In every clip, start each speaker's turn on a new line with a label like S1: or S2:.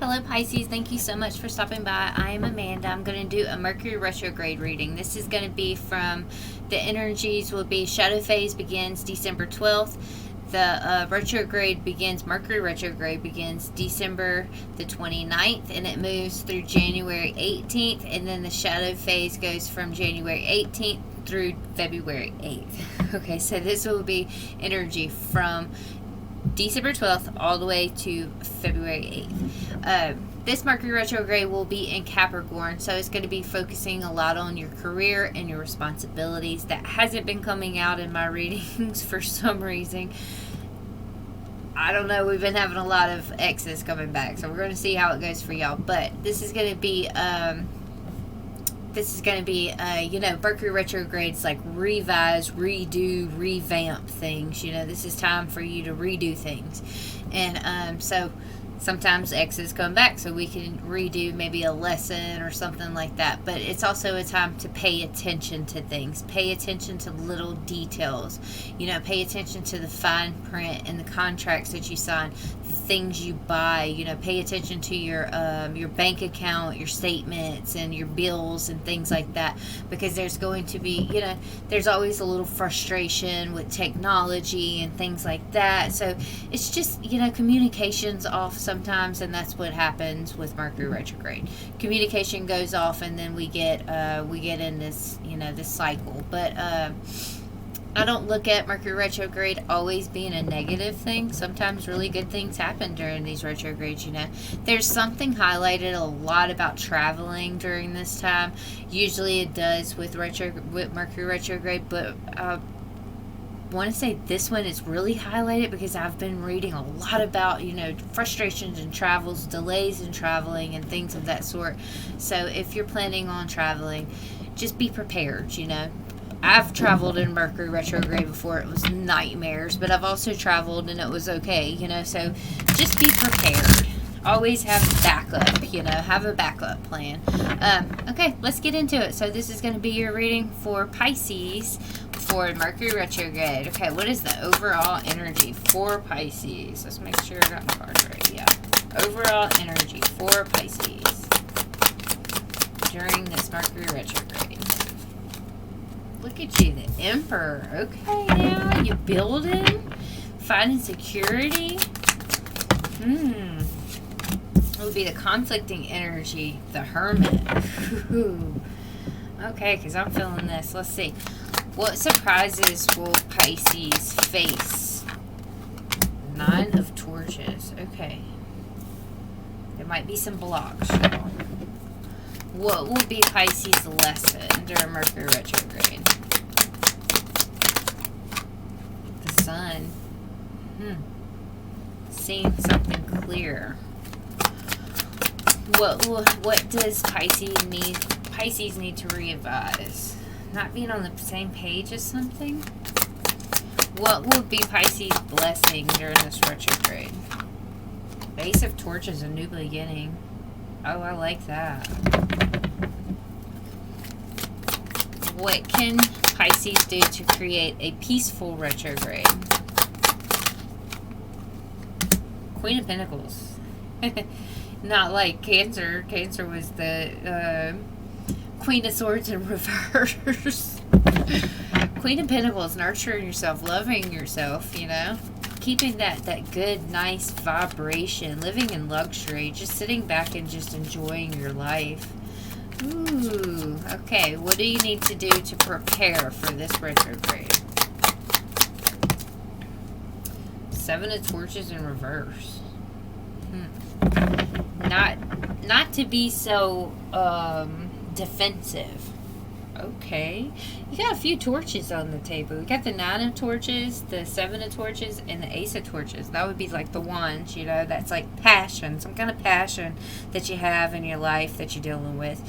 S1: Hello Pisces, thank you so much for stopping by. I am Amanda. I'm going to do a Mercury retrograde reading. This is going to be from, the energies will be shadow phase begins December 12th. The retrograde begins, Mercury retrograde begins December the 29th, and it moves through January 18th, and then the shadow phase goes from January 18th through February 8th. Okay, so this will be energy from December 12th all the way to February 8th. This Mercury retrograde will be in Capricorn, so it's going to be focusing a lot on your career and your responsibilities. That hasn't been coming out in my readings for some reason. I don't know, we've been having a lot of exes coming back, so we're going to see how it goes for y'all. But this is going to be Mercury retrogrades like revise, redo, revamp things. This is time for you to redo things. And so sometimes exes come back so we can redo maybe a lesson or something like that. But it's also a time to pay attention to things. Pay attention to little details. Pay attention to the fine print and the contracts that you sign, the things you buy. Pay attention to your bank account, your statements, and your bills and things like that. Because there's going to be, there's always a little frustration with technology and things like that. So it's just, communication's off sometimes, and that's what happens with Mercury retrograde. Communication goes off, and then we get in this this cycle. But I don't look at Mercury retrograde always being a negative thing. Sometimes really good things happen during these retrogrades. There's something highlighted a lot about traveling during this time. Usually it does with Mercury retrograde, but want to say this one is really highlighted because I've been reading a lot about frustrations in travels, delays in traveling, and things of that sort. So if you're planning on traveling, just be prepared. I've traveled in Mercury retrograde before. It was nightmares, but I've also traveled and it was okay. So just be prepared. Always have backup. Have a backup plan. Okay, let's get into it. So this is going to be your reading for Pisces for Mercury retrograde. Okay, what is the overall energy for Pisces? Let's make sure I got my cards right. Yeah. Overall energy for Pisces during this Mercury retrograde. Look at you, the Emperor. Okay, now you building, finding security. It would be the conflicting energy, the Hermit. Ooh. Okay, because I'm feeling this. Let's see. What surprises will Pisces face? 9 of Torches. Okay. There might be some blocks, y'all. What will be Pisces' lesson during Mercury retrograde? The Sun. Seeing something clear. What does Pisces need to revise? Not being on the same page as something? What will be Pisces' blessing during this retrograde? Ace of Torches, a new beginning. Oh, I like that. What can Pisces do to create a peaceful retrograde? Queen of Pentacles. Not like Cancer. Cancer was the Queen of Swords in reverse. Queen of Pentacles, nurturing yourself, loving yourself, keeping that good, nice vibration, living in luxury, just sitting back and just enjoying your life. Ooh, okay. What do you need to do to prepare for this retrograde? 7 of Torches in reverse. Not to be so defensive. Okay. You got a few torches on the table. You got the 9 of Torches, the 7 of Torches, and the Ace of Torches. That would be like the ones, that's like passion, some kind of passion that you have in your life that you're dealing with.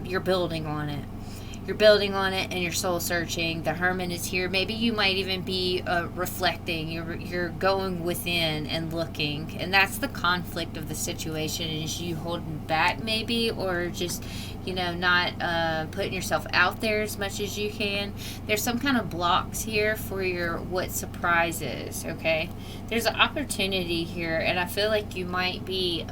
S1: You're building on it. you're building on it and you're soul searching. The Hermit is here. Maybe you might even be reflecting. You're going within and looking, and that's the conflict of the situation, is you holding back maybe, or just, you know, not putting yourself out there as much as you can. There's some kind of blocks here for your what surprises. Okay, there's an opportunity here, and I feel like you might be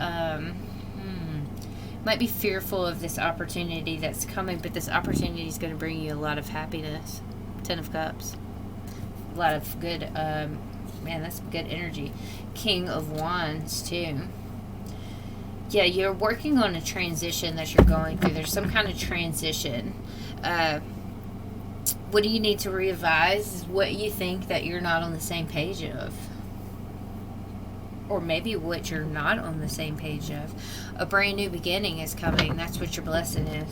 S1: fearful of this opportunity that's coming, but this opportunity is going to bring you a lot of happiness. 10 of Cups. A lot of good, man, that's good energy. King of Wands, too. Yeah, you're working on a transition that you're going through. There's some kind of transition. What do you need to revise is what you think that you're not on the same page of. Or maybe what you're not on the same page of. A brand new beginning is coming. That's what your blessing is.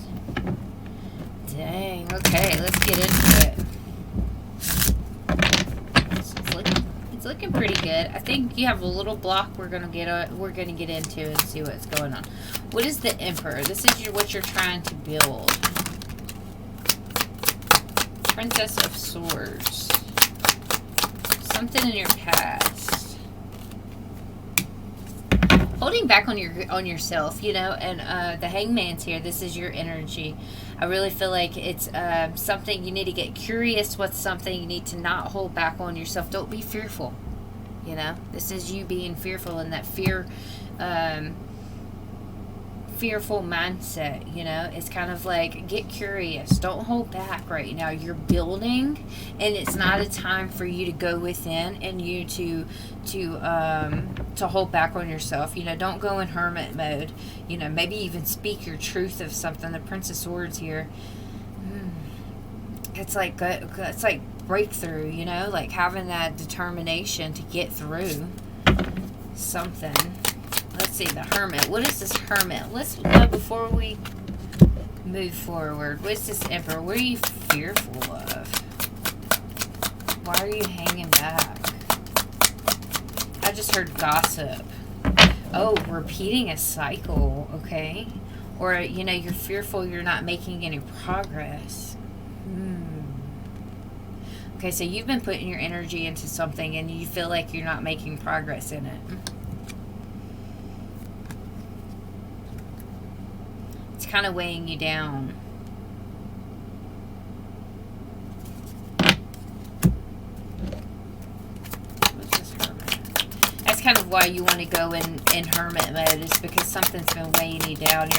S1: Dang. Okay, let's get into it. It's looking pretty good. I think you have a little block we're gonna get into and see what's going on. What is the Emperor? This is what you're trying to build. Princess of Swords. Something in your past. Holding back on yourself, you know, and the Hangman's here. This is your energy. I really feel like it's something you need to get curious with, something you need to not hold back on yourself. Don't be fearful, you know. This is you being fearful, and that fearful mindset, you know. It's kind of like, get curious, don't hold back right now. You're building, and it's not a time for you to go within and you to hold back on yourself. You know, don't go in hermit mode. You know, maybe even speak your truth of something. The Prince of Swords here, it's like breakthrough, you know, like having that determination to get through something. Let's see, the Hermit. What is this Hermit? Let's before we move forward. What's this Emperor? What are you fearful of? Why are you hanging back? I just heard gossip. Oh, repeating a cycle. Okay. Or, you know, you're fearful you're not making any progress. Okay, so you've been putting your energy into something and you feel like you're not making progress in it. It's kind of weighing you down. What's this Hermit? That's kind of why you want to go in hermit mode, is because something's been weighing you down.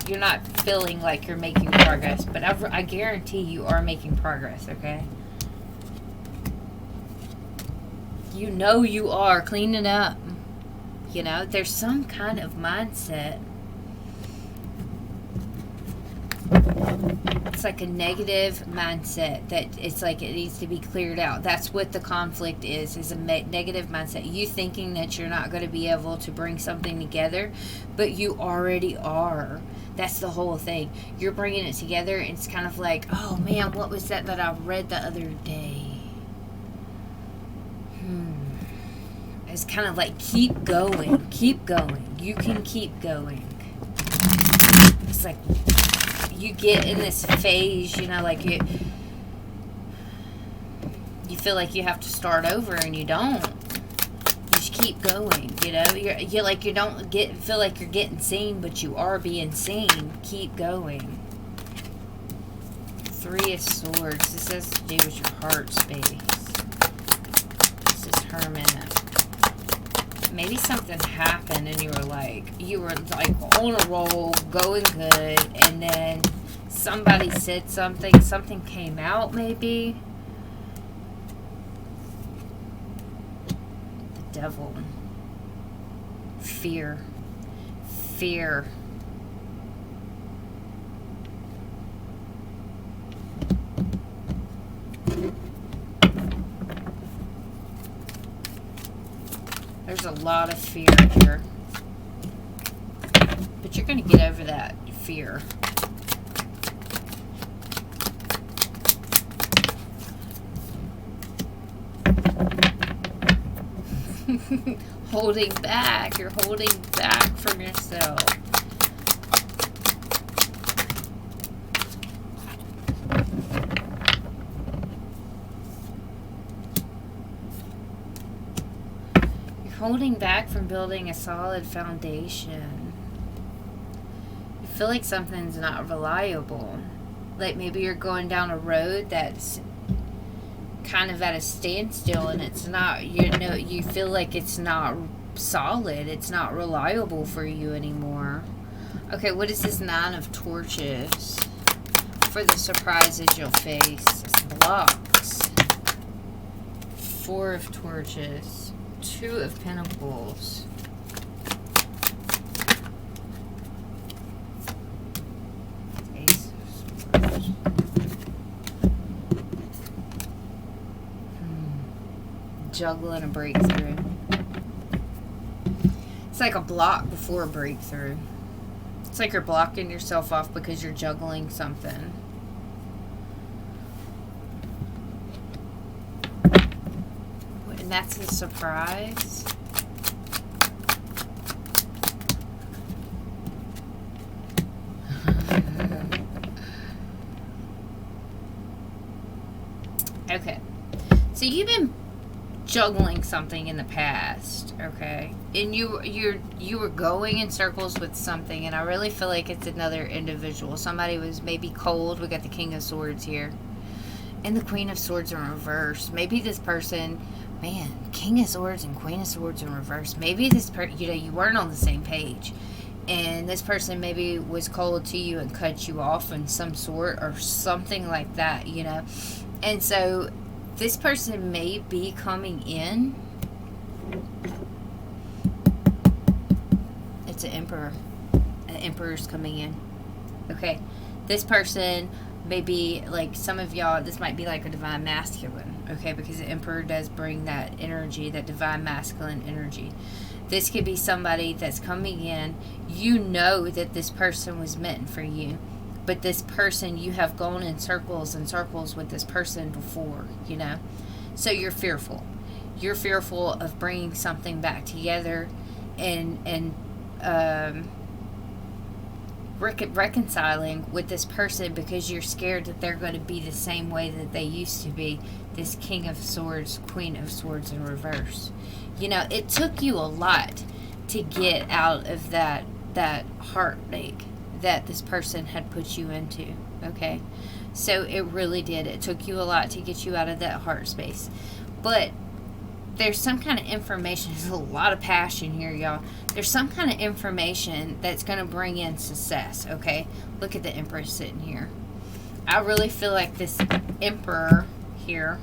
S1: You're not feeling like you're making progress, but I guarantee you are making progress. Okay. You know you are cleaning up. You know, there's some kind of mindset. It's like a negative mindset that it's like it needs to be cleared out. That's what the conflict is a negative mindset. You thinking that you're not going to be able to bring something together, but you already are. That's the whole thing. You're bringing it together, and it's kind of like, oh man, what was that I read the other day? It's kind of like, keep going, keep going. You can keep going. It's like you get in this phase, you know, like you feel like you have to start over, and you don't. You just keep going, you know. You're like, you don't feel like you're getting seen, but you are being seen. Keep going. 3 of Swords. This has to do with your heart space. This is Hermit. Maybe something happened and you were like on a roll, going good, and then somebody said something came out maybe. The Devil. Fear. There's a lot of fear here. But you're going to get over that fear. Holding back. You're holding back from yourself. holding back from building a solid foundation. You feel like something's not reliable. Like maybe you're going down a road that's kind of at a standstill, and it's not, you feel like it's not solid, it's not reliable for you anymore. Okay, what is this 9 of Torches for the surprises you'll face? It's blocks. 4 of Torches. 2 of Pentacles. Ace of Swords. Juggling a breakthrough. It's like a block before a breakthrough. It's like you're blocking yourself off because you're juggling something. And that's a surprise. Okay. So you've been juggling something in the past, okay? And you were going in circles with something, and I really feel like it's another individual. Somebody was maybe cold. We got the King of Swords here. And the Queen of Swords in reverse. Maybe this person, man, King of Swords and Queen of Swords in reverse. Maybe this person, you weren't on the same page. And this person maybe was cold to you and cut you off in some sort or something like that, And so this person may be coming in. It's an Emperor. An Emperor's coming in. Okay. This person may be, like, some of y'all, this might be like a Divine Masculine. Okay. Because the Emperor does bring that energy, that Divine Masculine energy. This could be somebody that's coming in. You know that this person was meant for you. But this person, you have gone in circles and circles with this person before, So you're fearful. You're fearful of bringing something back together and reconciling with this person because you're scared that they're going to be the same way that they used to be. This King of Swords, Queen of Swords in reverse. It took you a lot to get out of that heartache that this person had put you into, okay? So it really did. It took you a lot to get you out of that heart space. But there's some kind of information. There's a lot of passion here, y'all. There's some kind of information that's going to bring in success, okay? Look at the Empress sitting here. I really feel like this Emperor here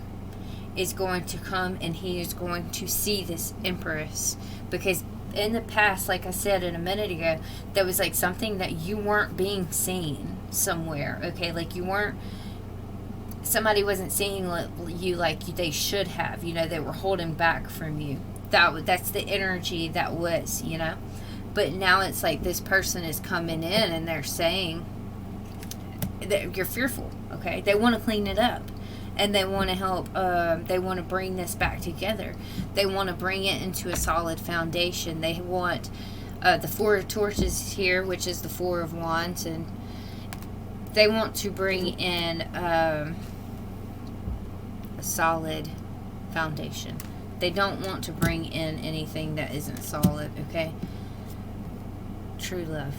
S1: is going to come, and he is going to see this Empress, because in the past, like I said a minute ago, there was like something that you weren't being seen somewhere, okay? Like somebody wasn't seeing you like they should have, they were holding back from you. That's the energy that was, But now it's like this person is coming in and they're saying that you're fearful, okay? They want to clean it up. And they want to help, they want to bring this back together. They want to bring it into a solid foundation. They want the 4 of Torches here, which is the 4 of Wands. And they want to bring in a solid foundation. They don't want to bring in anything that isn't solid, okay? True love.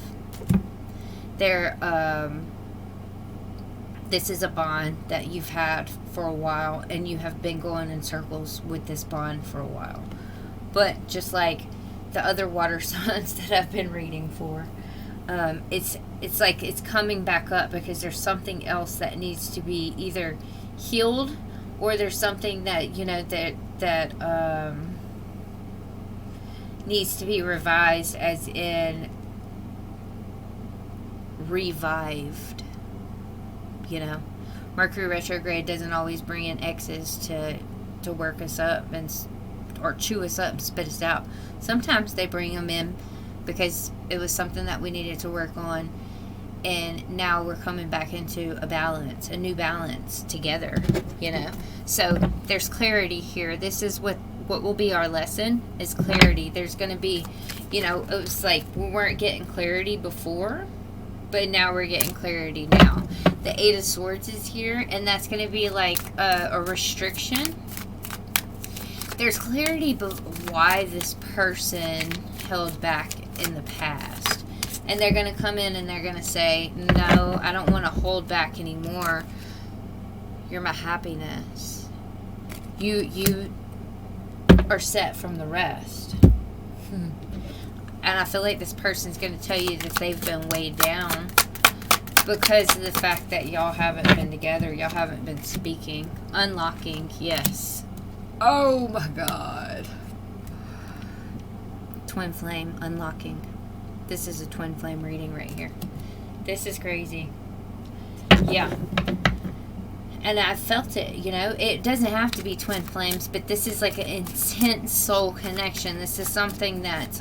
S1: This is a bond that you've had for a while, and you have been going in circles with this bond for a while. But just like the other water signs that I've been reading for, it's like it's coming back up because there's something else that needs to be either healed, or there's something that that needs to be revised, as in revived. Mercury retrograde doesn't always bring in exes to work us up or chew us up and spit us out. Sometimes they bring them in because it was something that we needed to work on, and now we're coming back into a new balance together, So there's clarity here. This is what will be our lesson, is clarity. There's going to be, it was like we weren't getting clarity before, but now we're getting clarity now. The 8 of Swords is here, and that's going to be like a restriction. there's clarity why this person held back in the past. And they're going to come in and they're going to say, no, I don't want to hold back anymore. You're my happiness. You are set from the rest. And I feel like this person's going to tell you that they've been weighed down because of the fact that y'all haven't been together. Y'all haven't been speaking. Unlocking, yes. Oh my God. Twin flame, unlocking. This is a twin flame reading right here. This is crazy. Yeah. And I felt it, you know. It doesn't have to be twin flames, but this is like an intense soul connection. This is something that's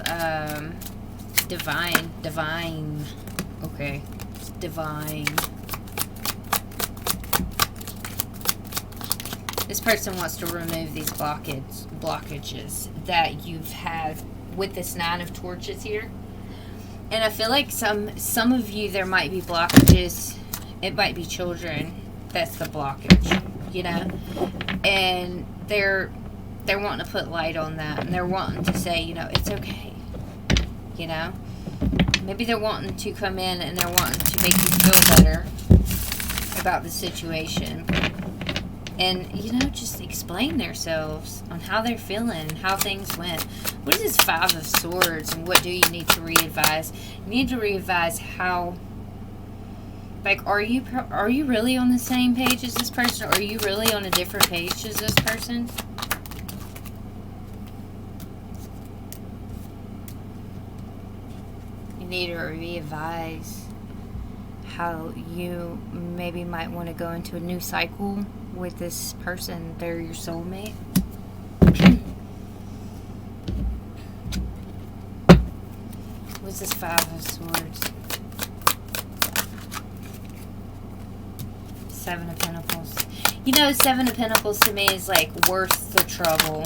S1: divine. Divine. Okay. It's divine. This person wants to remove these blockages that you've had with this Nine of Torches here. And I feel like some of you, there might be blockages. It might be children. That's the blockage, you know. And they're wanting to put light on that, and they're wanting to say, you know, it's okay, you know. Maybe they're wanting to come in and they're wanting to make you feel better about the situation, and you know, just explain themselves on how they're feeling, how things went. What is this Five of Swords, and what do you need to re-advise? You need to re-advise how. Like, are you really on the same page as this person? Or are you really on a different page as this person? You need to re-advise how you maybe might want to go into a new cycle with this person. They're your soulmate. What's this Five of Swords? Seven of Pentacles. You know, Seven of Pentacles to me is like worth the trouble.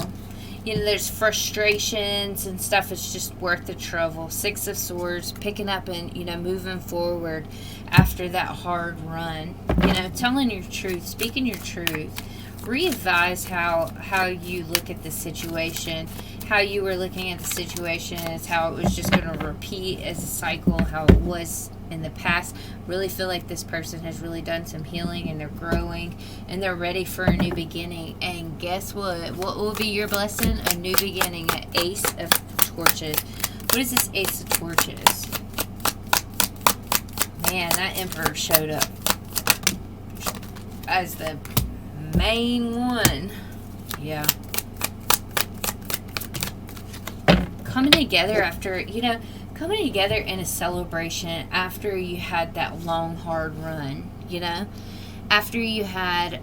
S1: You know, there's frustrations and stuff. It's just worth the trouble. Six of Swords, picking up and, you know, moving forward after that hard run. You know, telling your truth, speaking your truth. Re-advise how you look at the situation. How you were looking at the situation as how it was just going to repeat as a cycle, how it was in the past. Really feel like this person has really done some healing and they're growing and they're ready for a new beginning. And guess what? What will be your blessing? A new beginning. An Ace of Torches. What is this Ace of Torches? Man, that Emperor showed up as the main one. Yeah. Coming together after, you know, coming together in a celebration after you had that long, hard run, you know, after you had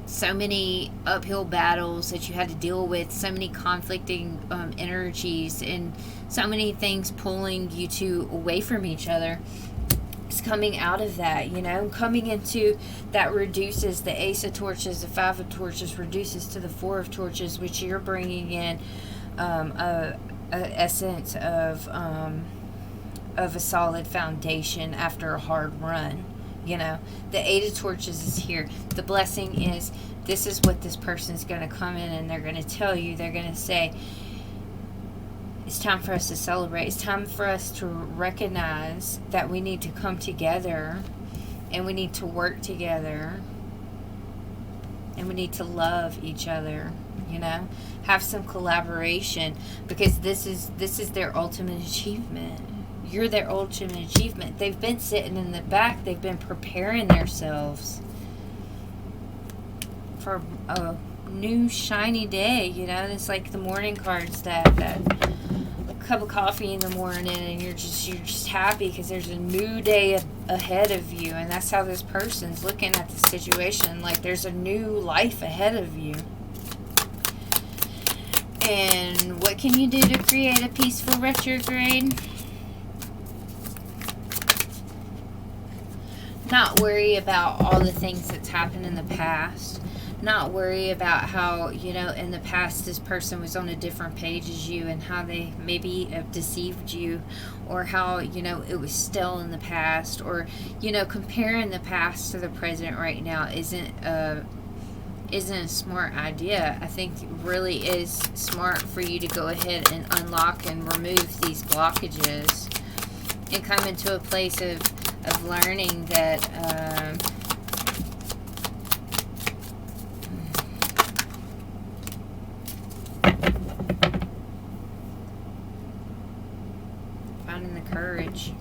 S1: so many uphill battles that you had to deal with, so many conflicting energies and so many things pulling you two away from each other. It's coming out of that, you know, coming into that reduces the Ace of Torches, the Five of Torches reduces to the Four of Torches, which you're bringing in a essence of a solid foundation after a hard run. You know, the Eight of Torches is here. The blessing is, this is what this person's going to come in and they're going to tell you. They're going to say, it's time for us to celebrate. It's time for us to recognize that we need to come together and we need to work together and we need to love each other, you know, have some collaboration, because this is their ultimate achievement. You're their ultimate achievement. They've been sitting in the back. They've been preparing themselves for a new shiny day, you know. It's like the morning cards, that cup of coffee in the morning, and you're just happy because there's a new day ahead of you. And that's how this person's looking at the situation, like there's a new life ahead of you. And what can you do to create a peaceful retrograde? Not worry about all the things that's happened in the past. Not worry about how, you know, in the past this person was on a different page as you and how they maybe have deceived you, or how, you know, it was still in the past, or, you know, comparing the past to the present right now isn't isn't a smart idea. I think it really is smart for you to go ahead and unlock and remove these blockages and come into a place of learning that finding the courage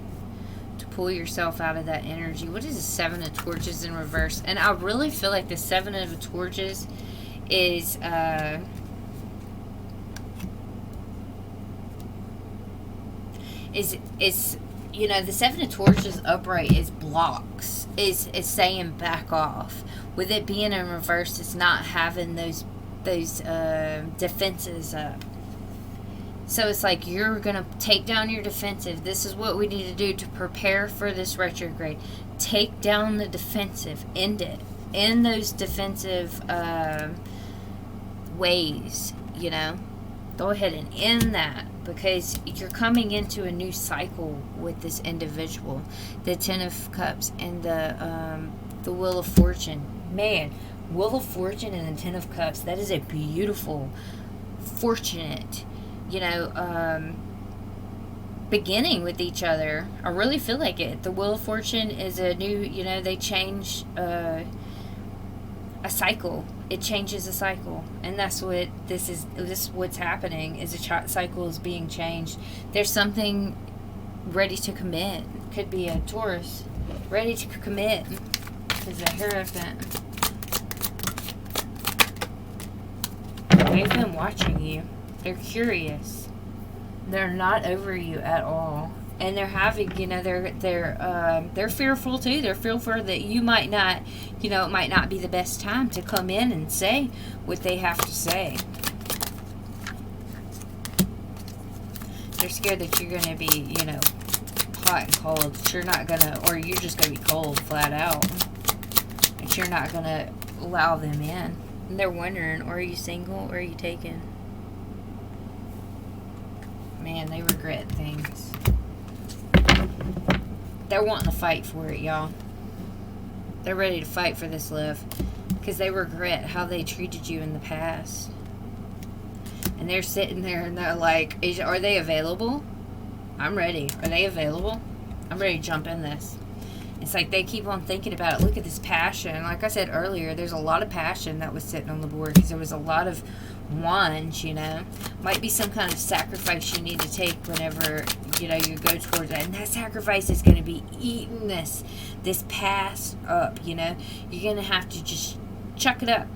S1: to pull yourself out of that energy. What is the Seven of Torches in reverse? And I really feel like the Seven of Torches is you know, the Seven of Torches upright is blocks, is saying back off. With it being in reverse, it's not having those defenses up. So it's like you're going to take down your defensive. This is what we need to do to prepare for this retrograde. Take down the defensive. End it. End those defensive ways, you know. Go ahead and end that, because you're coming into a new cycle with this individual. The Ten of Cups and the Wheel of Fortune. Man, Wheel of Fortune and the Ten of Cups, that is a beautiful, fortunate, you know, beginning with each other. I really feel like it. The Wheel of Fortune is a new, you know, they change a cycle. It changes a cycle, and that's what this is. This is what's happening. Is a cycle is being changed. There's something ready to commit. Could be a Taurus ready to commit. Is a Hierophant. They've been watching you. They're curious. They're not over you at all. And they're having, you know, they're fearful too. They're fearful that you might not, you know, it might not be the best time to come in and say what they have to say. They're scared that you're going to be, you know, hot and cold. That you're not going to, or you're just going to be cold flat out. That you're not going to allow them in. And they're wondering, are you single or are you taken? Man, they regret things. They're wanting to fight for it, y'all. They're ready to fight for this love, because they regret how they treated you in the past. And they're sitting there and they're like, are they available? I'm ready. Are they available? I'm ready to jump in this. It's like they keep on thinking about it. Look at this passion. Like I said earlier, there's a lot of passion that was sitting on the board, because there was a lot of wands, you know. Might be some kind of sacrifice you need to take whenever, you know, you go towards that. And that sacrifice is going to be eating this past up, you know. You're going to have to just chuck it up.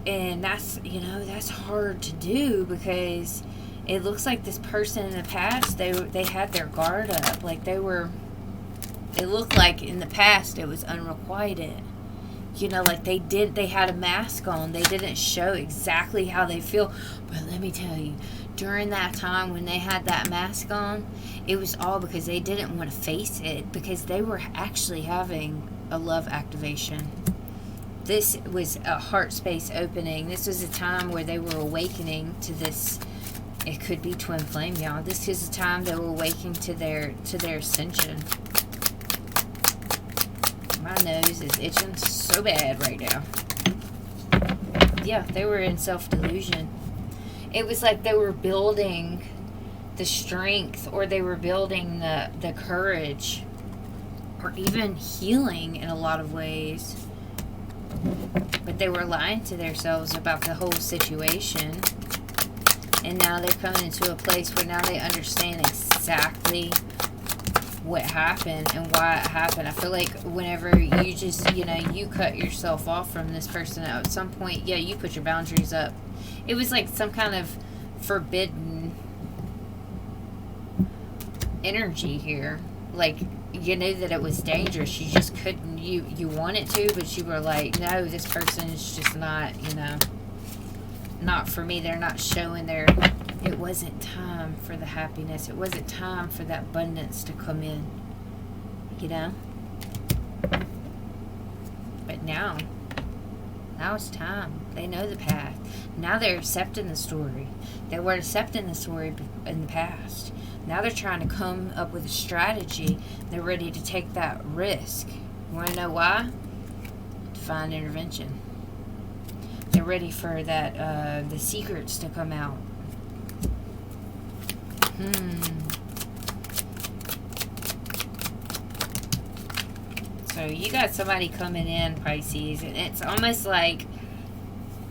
S1: And that's, you know, that's hard to do, because it looks like this person in the past, they had their guard up. Like it looked like in the past it was unrequited. You know, like they had a mask on. They didn't show exactly how they feel. But let me tell you, during that time when they had that mask on, it was all because they didn't want to face it, because they were actually having a love activation. This was a heart space opening. This was a time where they were awakening to this. It could be twin flame, y'all. This is a time they were awakening to their ascension. My nose is itching so bad right now. Yeah, they were in self-delusion. It was like they were building the strength, or they were building the courage, or even healing in a lot of ways. But they were lying to themselves about the whole situation. And now they're coming into a place where now they understand exactly what happened and why it happened. I feel like whenever you just, you know, you cut yourself off from this person at some point, yeah, you put your boundaries up. It was like some kind of forbidden energy here. Like, you knew that it was dangerous. You just couldn't, you wanted to, but you were like, no, this person is just not, you know, not for me. They're not showing their, it wasn't time for the happiness. It wasn't time for that abundance to come in, you know. But now it's time. They know the path. Now they're accepting the story. They were accepting the story in the past. Now they're trying to come up with a strategy. They're ready to take that risk. You want to know why? Divine intervention. they're ready for that, the secrets to come out. So you got somebody coming in, Pisces, and it's almost like,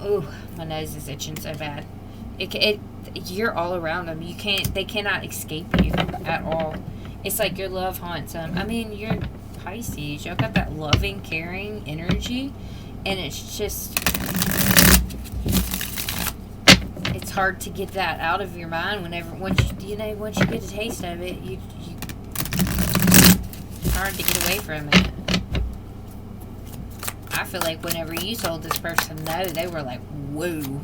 S1: oh, my nose is itching so bad. You're all around them. They cannot escape you at all. It's like your love haunts them. I mean, you're Pisces. Y'all got that loving, caring energy, and it's just, it's hard to get that out of your mind. Once you get a taste of it, it's hard to get away from it. I feel like whenever you told this person no, they were like, whoa.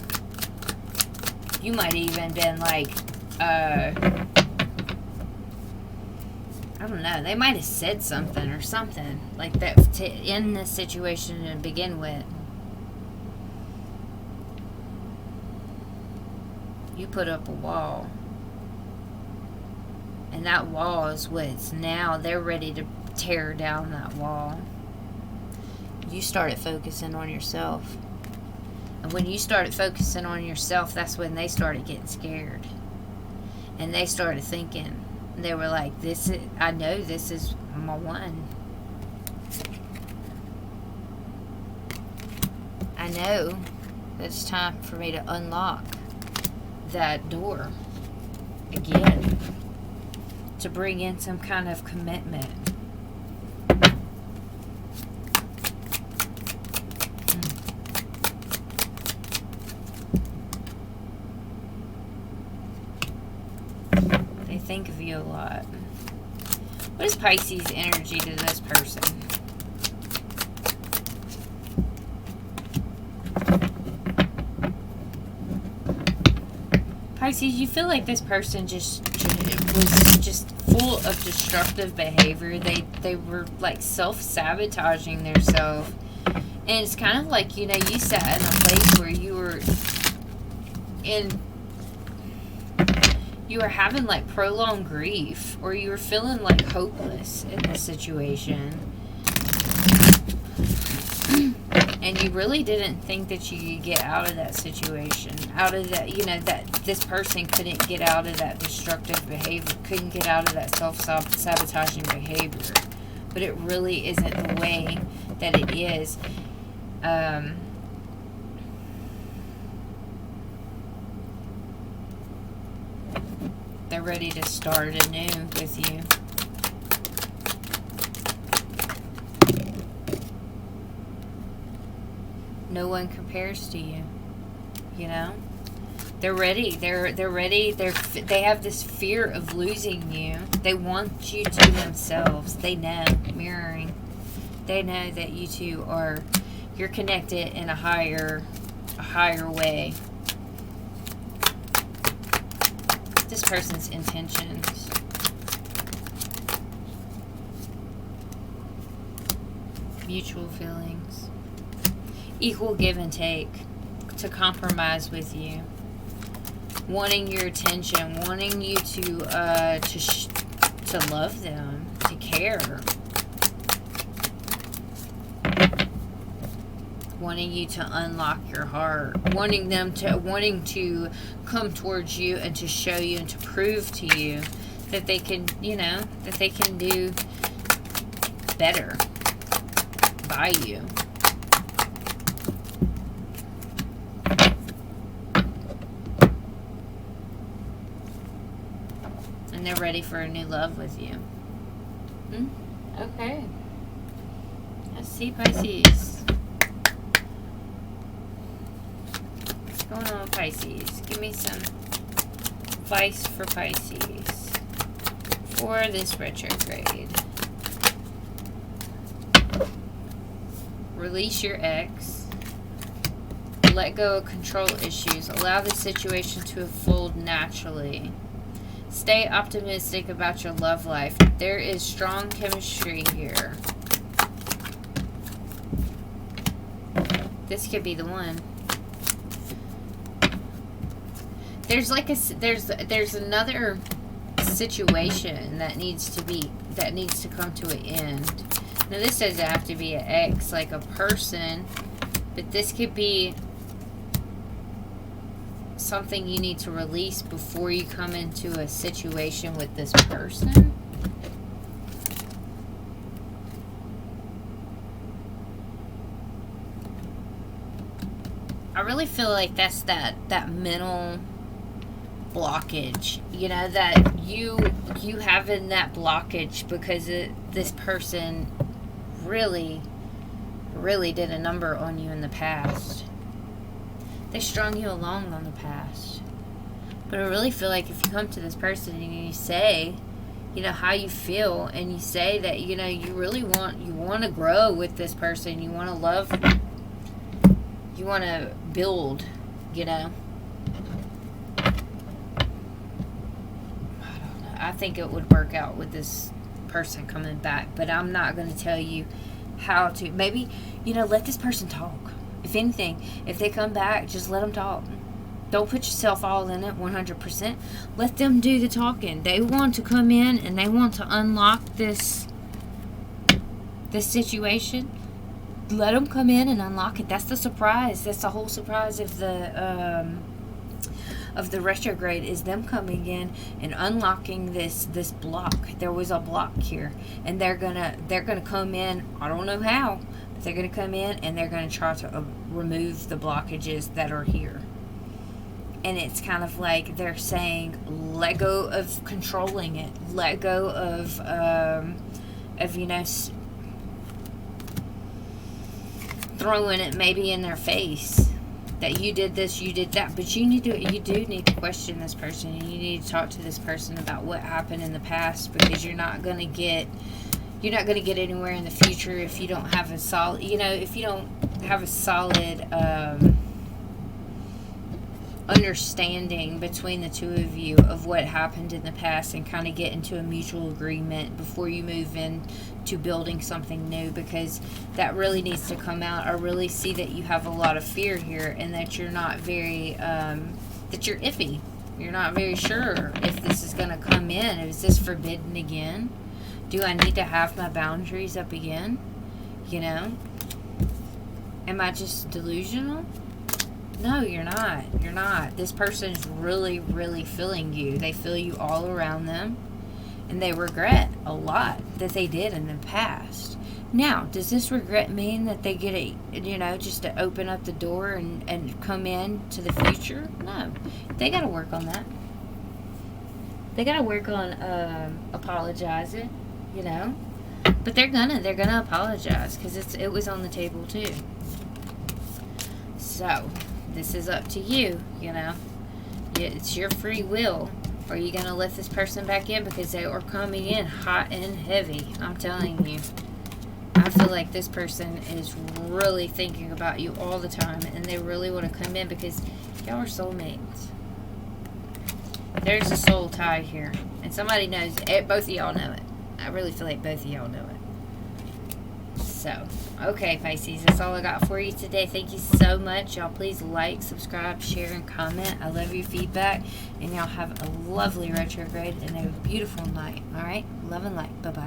S1: You might even been like, I don't know, they might have said something or something like that to end this situation to begin with. You put up a wall. And that wall is what's now, they're ready to tear down that wall. You started focusing on yourself. And when you started focusing on yourself, that's when they started getting scared. And they started thinking. They were like, I know this is my one. I know that it's time for me to unlock that door again. To bring in some kind of commitment. Think of you a lot. What is Pisces energy to this person? Pisces, you feel like this person was just full of destructive behavior. They were like self-sabotaging themselves. And it's kind of like, you sat in a place where you were having like prolonged grief, or you were feeling like hopeless in this situation, and you really didn't think that you could get out of that situation, out of that, that this person couldn't get out of that destructive behavior, couldn't get out of that self-sabotaging behavior. But it really isn't the way that it is. They're ready to start anew with you. No one compares to you. They're ready. They're ready. They have this fear of losing you. They want you to themselves. They know, mirroring. They know that you two you're connected in a higher way. This person's intentions. Mutual feelings. Equal give and take. To compromise with you. Wanting your attention. Wanting you to love them. To care. Wanting you to unlock your heart, wanting to come towards you and to show you and to prove to you that they can, that they can do better by you. And they're ready for a new love with you. Okay. Let's see, Pisces. What's going on, Pisces? Give me some advice for Pisces for this retrograde. Release your ex. Let go of control issues. Allow the situation to unfold naturally. Stay optimistic about your love life. There is strong chemistry here. This could be the one. There's like there's another situation that needs to come to an end. Now this doesn't have to be an ex, like a person, but this could be something you need to release before you come into a situation with this person. I really feel like that's that mental blockage, you know, that you having that blockage because this person really did a number on you in the past. They strung you along on the past. But I really feel like if you come to this person and you say, you know, how you feel, and you say that, you know, you want to grow with this person, you want to love, you want to build, you know. I think it would work out with this person coming back, but I'm not going to tell you how to. Maybe, you know, let this person talk. If anything, if they come back, just let them talk. Don't put yourself all in it 100%. Let them do the talking. They want to come in and they want to unlock this situation. Let them come in and unlock it. That's the surprise. That's the whole surprise of the retrograde, is them coming in and unlocking this block. There was a block here, and they're gonna come in. I don't know how, but they're gonna come in and they're gonna try to remove the blockages that are here. And it's kind of like they're saying, let go of controlling it. Let go of you know, throwing it maybe in their face that you did this, you did that. But you do need to question this person, and you need to talk to this person about what happened in the past, because you're not going to get anywhere in the future if you don't have a solid, you know, if you don't have a solid understanding between the two of you of what happened in the past, and kind of get into a mutual agreement before you move in to building something new, because that really needs to come out. I really see that you have a lot of fear here, and that you're not very that you're iffy. You're not very sure if this is going to come in. Is this forbidden again? Do I need to have my boundaries up again? You know, am I just delusional? No, you're not. You're not. This person's really feeling you. They feel you all around them, and they regret a lot that they did in the past. Now, does this regret mean that they get just to open up the door and come in to the future? No. They got to work on that. They got to work on apologizing, you know. But they're gonna apologize, because it was on the table too. So this is up to you, you know. It's your free will. Are you going to let this person back in? Because they are coming in hot and heavy. I'm telling you. I feel like this person is really thinking about you all the time, and they really want to come in because y'all are soulmates. There's a soul tie here. And somebody knows it. Both of y'all know it. I really feel like both of y'all know it. So, okay, Pisces, that's all I got for you today. Thank you so much. Y'all please like, subscribe, share, and comment. I love your feedback. And y'all have a lovely retrograde and a beautiful night. All right? Love and light. Bye-bye.